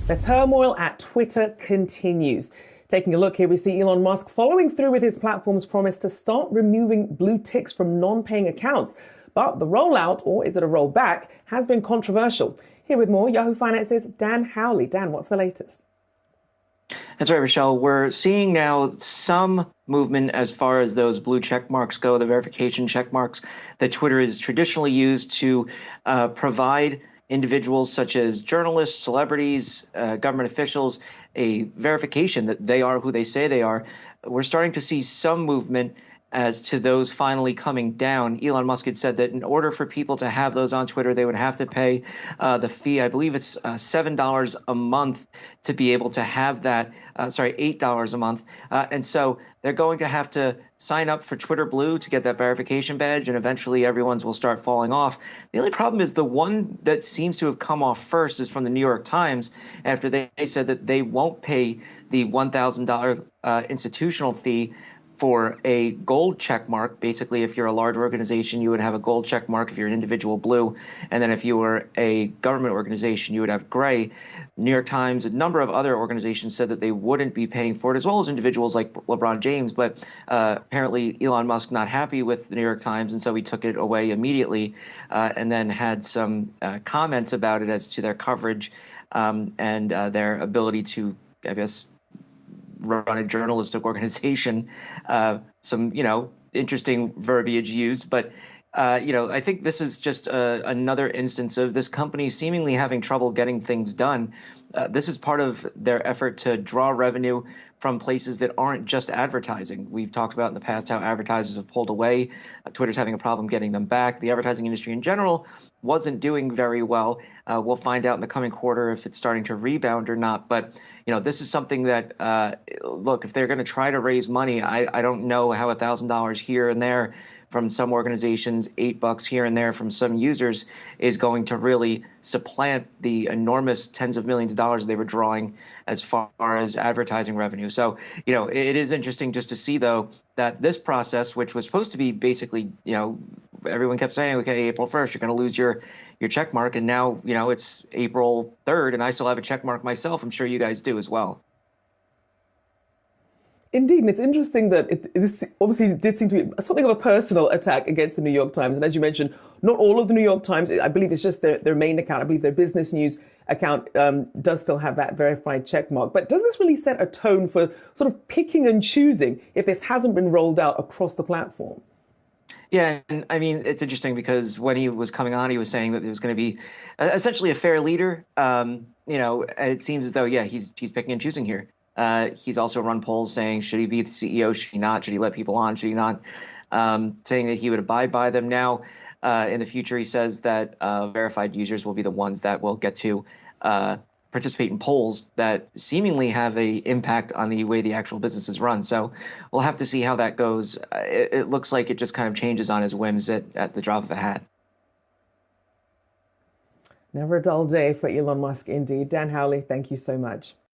The turmoil at Twitter continues. Taking a look here, we see Elon Musk following through with his platform's promise to start removing blue ticks from non-paying accounts. But the rollout, or is it a rollback, has been controversial. Here with more, Yahoo Finance's Dan Howley. Dan, what's the latest? That's right, Rochelle. We're seeing now some movement as far as those blue check marks go, the verification check marks that Twitter is traditionally used to provide individuals such as journalists, celebrities, government officials, a verification that they are who they say they are. We're starting to see some movement as to those finally coming down. Elon Musk had said that in order for people to have those on Twitter, they would have to pay the fee. I believe it's $7 a month to be able to have that. $8 a month. And so they're going to have to sign up for Twitter Blue to get that verification badge, and eventually everyone's will start falling off. The only problem is the one that seems to have come off first is from the New York Times after they said that they won't pay the $1,000 institutional fee for a gold check mark. Basically, if you're a large organization, you would have a gold check mark if you're an individual blue. And then if you were a government organization, you would have gray. New York Times, a number of other organizations said that they wouldn't be paying for it, as well as individuals like LeBron James. But apparently Elon Musk not happy with the New York Times, and so he took it away immediately and then had some comments about it as to their coverage and their ability to, I guess, run a journalistic organization. Some, interesting verbiage used, but I think this is just another instance of this company seemingly having trouble getting things done. This is part of their effort to draw revenue from places that aren't just advertising. We've talked about in the past how advertisers have pulled away. Twitter's having a problem getting them back. The advertising industry in general wasn't doing very well. We'll find out in the coming quarter if it's starting to rebound or not. But, this is something that, look, if they're going to try to raise money, I don't know how $1,000 here and there from some organizations, $8 here and there from some users is going to really supplant the enormous tens of millions of dollars they were drawing as far as advertising revenue. So, it is interesting just to see, though, that this process, which was supposed to be basically, everyone kept saying, okay, April 1st, you're going to lose your check mark. And now, it's April 3rd, and I still have a check mark myself. I'm sure you guys do as well. Indeed, and it's interesting that this obviously did seem to be something of a personal attack against the New York Times. And as you mentioned, not all of the New York Times, I believe it's just their main account. I believe their business news account does still have that verified check mark. But does this really set a tone for sort of picking and choosing if this hasn't been rolled out across the platform? Yeah, and I mean, it's interesting because when he was coming on, he was saying that there was going to be essentially a fair leader. And it seems as though, yeah, he's picking and choosing here. He's also run polls saying, should he be the CEO? Should he not? Should he let people on? Should he not? Saying that he would abide by them. Now, in the future, he says that verified users will be the ones that will get to participate in polls that seemingly have a impact on the way the actual business is run. So we'll have to see how that goes. It looks like it just kind of changes on his whims at the drop of a hat. Never a dull day for Elon Musk, indeed. Dan Howley, thank you so much.